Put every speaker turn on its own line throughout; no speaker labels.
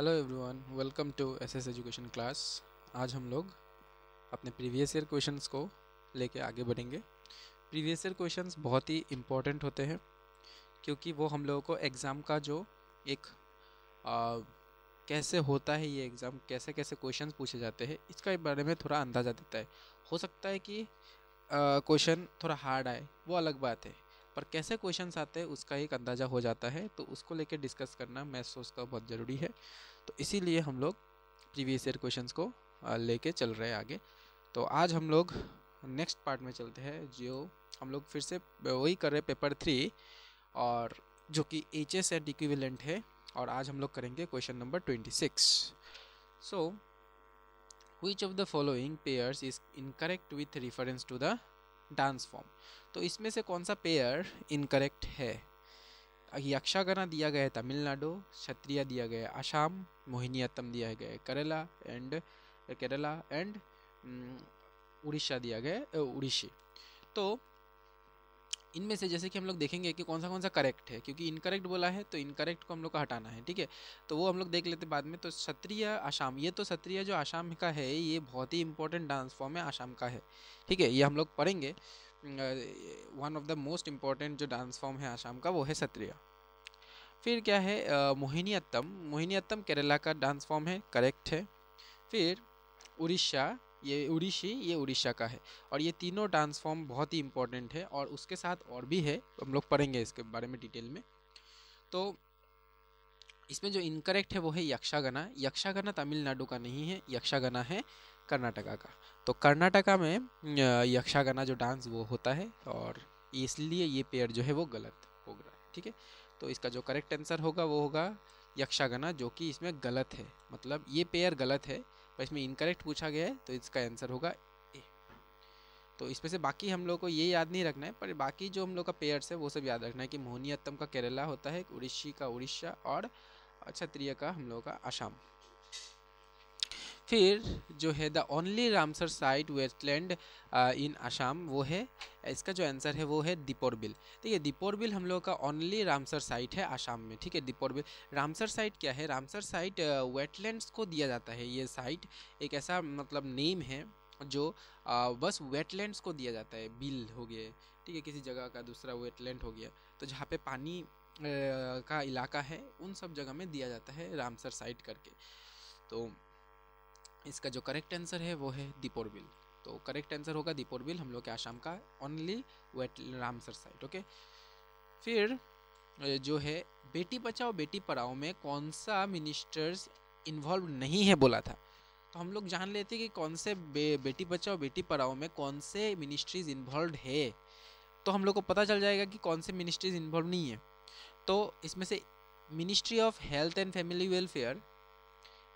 Hello everyone, welcome to SS education class. आज हम लोग अपने प्रीवियस ईयर क्वेश्चंस को लेके आगे बढ़ेंगे। प्रीवियस ईयर क्वेश्चंस बहुत ही इम्पोर्टेंट होते हैं क्योंकि वो हम लोगों को एग्ज़ाम का जो एक कैसे होता है ये एग्ज़ाम, कैसे कैसे क्वेश्चंस पूछे जाते हैं, इसका बारे में थोड़ा अंदाज़ा देता है। हो सकता है कि क्वेश्चन थोड़ा हार्ड आए, वो अलग बात है, पर कैसे क्वेश्चंस आते हैं उसका एक अंदाज़ा हो जाता है। तो उसको लेके डिस्कस करना मैं सोचता हूँ बहुत ज़रूरी है। तो इसीलिए हम लोग प्रीवियस ईयर क्वेश्चंस को लेके चल रहे हैं आगे। तो आज हम लोग नेक्स्ट पार्ट में चलते हैं, जो हम लोग फिर से वही कर रहे हैं पेपर 3, और जो कि HS एंड इक्विवेलेंट है। और आज हम लोग करेंगे question number 26। So which of the following pairs is incorrect with reference to the dance form. तो इसमें से कौन सा पेयर इनकरेक्ट है? यक्षगाना दिया गया है तमिलनाडु, क्षत्रिय दिया गया है असम, मोहिनीअट्टम दिया गया है केरला एंड उड़ीसा दिया गया है उड़ीसी। तो इनमें से जैसे कि हम लोग देखेंगे कि कौन सा करेक्ट है, क्योंकि इनकरेक्ट बोला है तो इनकरेक्ट को हम लोग को हटाना है, ठीक है। तो वो हम लोग देख लेते बाद में। तो क्षत्रिय असम, ये तो क्षत्रिय जो असम का है ये बहुत ही इंपॉर्टेंट डांस फॉर्म है, असम का है, ठीक है। ये हम लोग पढ़ेंगे। One of the most important जो डांस फॉर्म है असम का वो है क्षत्रिय। फिर क्या है, मोहिनीअट्टम केरला का डांस फॉर्म है, करेक्ट है। फिर उड़ीसा, ये उड़ीसा का है। और ये तीनों डांस फॉर्म बहुत ही इंपॉर्टेंट है, और उसके साथ और भी है, हम लोग पढ़ेंगे इसके बारे में डिटेल में। तो इसमें जो इनकरेक्ट है वो है यक्षगाना। यक्षगाना तमिलनाडु का नहीं है, यक्षगाना है कर्नाटका का। तो कर्नाटका में यक्षगाना जो डांस वो होता है, और इसलिए ये पेयर जो है वो गलत हो रहा है, ठीक है। तो इसका जो करेक्ट आंसर होगा वो होगा यक्षगाना, जो कि इसमें गलत है, मतलब ये पेयर गलत है, पर इसमें इनकरेक्ट पूछा गया है तो इसका आंसर होगा ए। तो इसमें से बाकी हम लोग को ये याद नहीं रखना है, पर बाकी जो हम लोग का पेयर्स है वो सब याद रखना है कि मोहिनीअट्टम का केरला होता है, उड़ीसी का उड़ीसा, और क्षत्रिय का हम लोग का असम। फिर जो है the only Ramsar site wetland in Assam, वो है, इसका जो आंसर है वो है दीपोर बिल। ठीक है, दीपोर बिल हम लोग का ओनली रामसर साइट है असम में, ठीक है। दीपोर बिल, रामसर साइट क्या है? रामसर साइट वेटलैंड्स को दिया जाता है। ये साइट एक ऐसा मतलब नेम है जो बस वेटलैंड्स को दिया जाता है। बिल हो गया, ठीक है, किसी जगह का दूसरा वेटलैंड हो गया, तो जहाँ पे पानी का इलाका है उन सब जगह में दिया जाता है रामसर साइट करके। तो इसका जो करेक्ट आंसर है वो है दीपोर बिल। तो करेक्ट आंसर होगा दीपोर बिल, हम लोग के आसाम का only wet Ramsar site, okay. फिर जो है बेटी बचाओ बेटी पढ़ाओ में कौन सा मिनिस्टर्स इन्वॉल्व नहीं है बोला था। तो हम लोग जान लेते हैं कि कौन से बेटी बचाओ बेटी पढ़ाओ में कौन से मिनिस्ट्रीज इन्वॉल्व है, तो हम लोग को पता चल जाएगा कि कौन से मिनिस्ट्रीज इन्वॉल्व नहीं है। तो इसमें से ministry of health and family welfare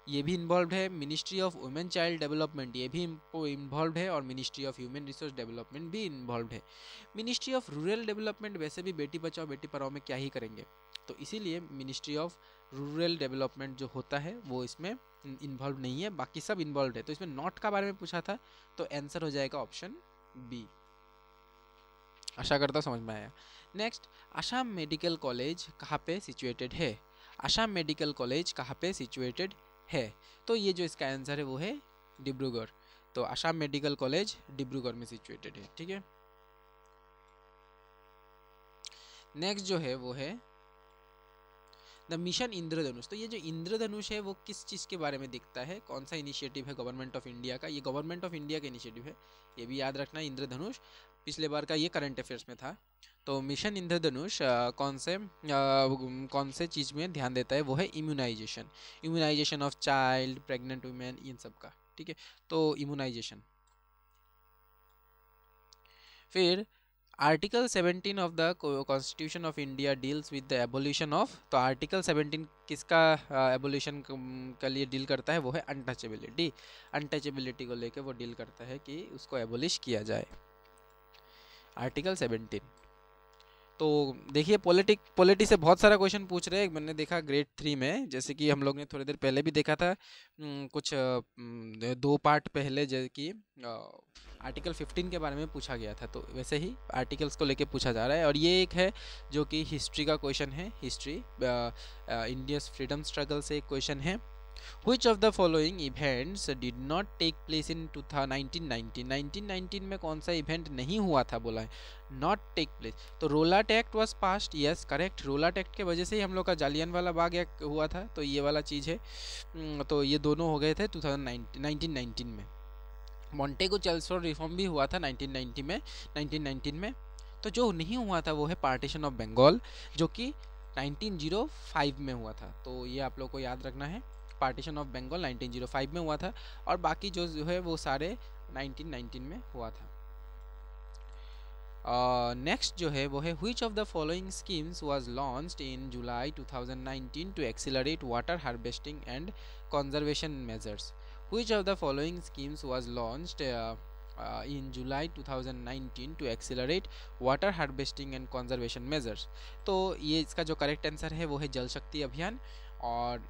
ये भी इन्वॉल्व है, ministry of women child development ये भी इन्वॉल्व है, और ministry of human resource development भी इन्वॉल्व है। मिनिस्ट्री ऑफ रूरल डेवलपमेंट वैसे भी बेटी बचाओ बेटी पढ़ाओ में क्या ही करेंगे, तो इसीलिए मिनिस्ट्री ऑफ रूरल डेवलपमेंट जो होता है वो इसमें इन्वॉल्व नहीं है, बाकी सब इन्वॉल्व है। तो इसमें नॉट का बारे में पूछा था, तो आंसर हो जाएगा ऑप्शन बी। आशा करता समझ में आया। नेक्स्ट, आसाम मेडिकल कॉलेज कहाँ पे सिचुएटेड है? आसाम मेडिकल कॉलेज कहाँ पे सिचुएटेड है? तो ये जो इसका आंसर है वो है डिब्रूगढ़। तो आसाम मेडिकल कॉलेज डिब्रूगढ़ में सिचुएटेड है, ठीक है। नेक्स्ट जो है वो है द मिशन इंद्रधनुष। तो ये जो इंद्रधनुष है वो किस चीज़ के बारे में दिखता है, कौन सा इनिशिएटिव है गवर्नमेंट ऑफ इंडिया का? ये गवर्नमेंट ऑफ इंडिया का इनिशिएटिव है, ये भी याद रखना। इंद्रधनुष पिछले बार का ये करंट अफेयर्स में था। तो मिशन इंद्रधनुष कौन से चीज़ में ध्यान देता है? वो है immunization of child, pregnant women, इन सब का, ठीक है। तो इम्यूनाइजेशन। फिर article 17 of the constitution of India deals with the abolition of. तो आर्टिकल 17 किसका एबोल्यूशन के लिए डील करता है? वो है अनटचेबिलिटी को लेके वो डील करता है कि उसको एबोलिश किया जाए, आर्टिकल 17। तो देखिए पॉलिटी से बहुत सारा क्वेश्चन पूछ रहे हैं। मैंने देखा ग्रेड 3 में, जैसे कि हम लोग ने थोड़ी देर पहले भी देखा था, कुछ 2 पार्ट पहले, जैसे कि आर्टिकल 15 के बारे में पूछा गया था, तो वैसे ही आर्टिकल्स को लेके पूछा जा रहा है। और ये एक है जो कि हिस्ट्री का क्वेश्चन है, हिस्ट्री इंडियस फ्रीडम स्ट्रगल से एक क्वेश्चन है, Which of the following events did not take place in 1919? 1919 में कौन सा इवेंट नहीं हुआ था बोला है, नॉट टेक प्लेस। तो Rowlatt act was passed, yes correct, Rowlatt act के वजह से ही हम लोग का जालियनवाला बाग एक्ट हुआ था, तो ये वाला चीज़ है। तो ये दोनों हो गए थे 1919 में। मॉन्टेगो चेल्सफोर्ड रिफॉर्म भी हुआ था 1919 में। तो जो नहीं हुआ था वो है पार्टीशन ऑफ बंगाल, जो कि 1905 में हुआ था। तो ये आप लोग को याद रखना है, पार्टीशन ऑफ बंगाल 1905 में हुआ था, और बाकी जो है वो सारे 1919 में हुआ था। नेक्स्ट जो है वो है which of the following schemes was launched in July 2019 to accelerate water harvesting and conservation measures. Which of the following schemes was launched in July 2019 to accelerate water harvesting and conservation measures। तो ये इसका जो correct answer है वो है जल शक्ति अभियान, और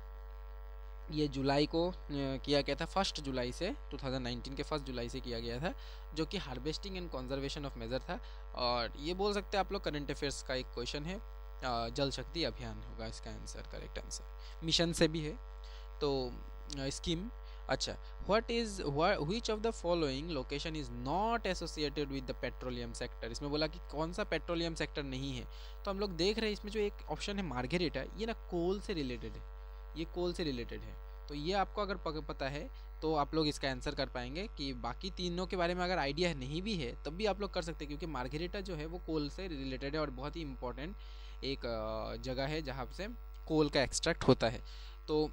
ये जुलाई को किया गया था, 1 जुलाई से 2019 के 1 जुलाई से किया गया था, जो कि harvesting and conservation of major था। और ये बोल सकते हैं आप लोग करंट अफेयर्स का एक क्वेश्चन है, जल शक्ति अभियान होगा इसका आंसर, करेक्ट आंसर। मिशन से भी है तो स्कीम। अच्छा, which of the following location is not associated with the petroleum sector? इसमें बोला कि कौन सा पेट्रोलियम सेक्टर नहीं है, तो हम लोग देख रहे हैं इसमें जो एक ऑप्शन है मार्गेरिटा, ये ना कोल से रिलेटेड है, ये कोल से रिलेटेड है। तो ये आपको अगर पता है तो आप लोग इसका आंसर कर पाएंगे। कि बाकी तीनों के बारे में अगर आइडिया नहीं भी है तब भी आप लोग कर सकते हैं, क्योंकि मार्गेरिटा जो है वो कोल से रिलेटेड है और बहुत ही इंपॉर्टेंट एक जगह है जहाँ से कोल का एक्सट्रैक्ट होता है। तो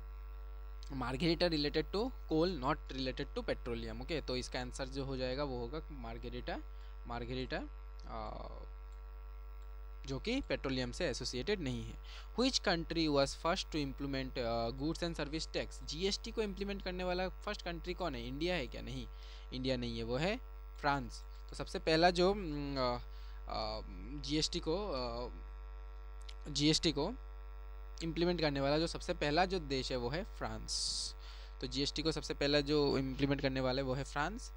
Margherita related to coal, not related to petroleum. Okay, तो इसका आंसर जो हो जाएगा वो होगा मार्गेरिटा जो कि पेट्रोलियम से एसोसिएटेड नहीं है। Which country was first to implement goods and service tax? GST को इम्प्लीमेंट करने वाला फर्स्ट कंट्री कौन है? इंडिया है क्या? नहीं, इंडिया नहीं है, वो है फ्रांस। तो सबसे पहला जो जीएसटी को इम्प्लीमेंट करने वाला जो सबसे पहला जो देश है वो है फ्रांस। तो जीएसटी को सबसे पहला जो इम्प्लीमेंट करने वाला है वो है फ्रांस,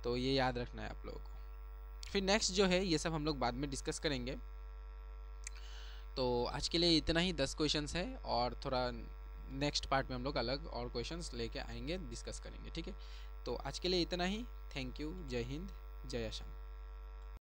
तो ये याद रखना है आप लोगों को। फिर नेक्स्ट जो है ये सब हम लोग बाद में डिस्कस करेंगे। तो आज के लिए इतना ही, 10 क्वेश्चंस है, और थोड़ा नेक्स्ट पार्ट में हम लोग अलग और क्वेश्चंस लेके आएंगे, डिस्कस करेंगे, ठीक है। तो आज के लिए इतना ही, थैंक यू, जय हिंद, जय आसाम।